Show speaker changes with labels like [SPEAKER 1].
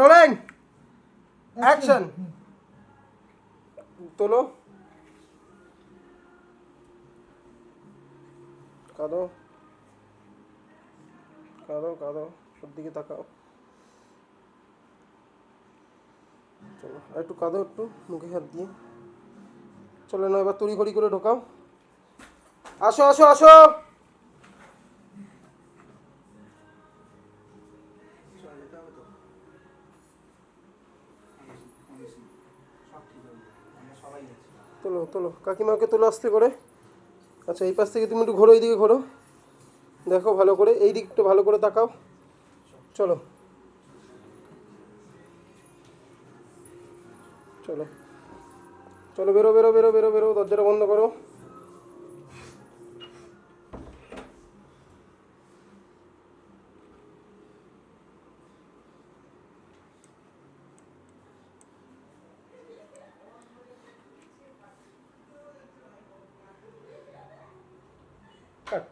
[SPEAKER 1] Rolling action. তোলো, কাঁদো কাঁদো কাঁদো, ওর দিকে তাকাও। চলো আর একটু কাঁদো, একটু মুখে হাত দিয়ে। চলো না, এবার তড়িঘড়ি করে ঢোকাও। আসো আসো আসো। তোলো তোলো, কাকিমাকে তোলো আস্তে করে। আচ্ছা, এই পাশ থেকে তুমি একটু ঘোরো, এইদিকে ঘোরো, দেখো ভালো করে, এই দিকটা ভালো করে তাকাও। চলো চলো চলো, বেরো বেরো বেরো বেরো বেরো, দরজাটা বন্ধ করো। কাট।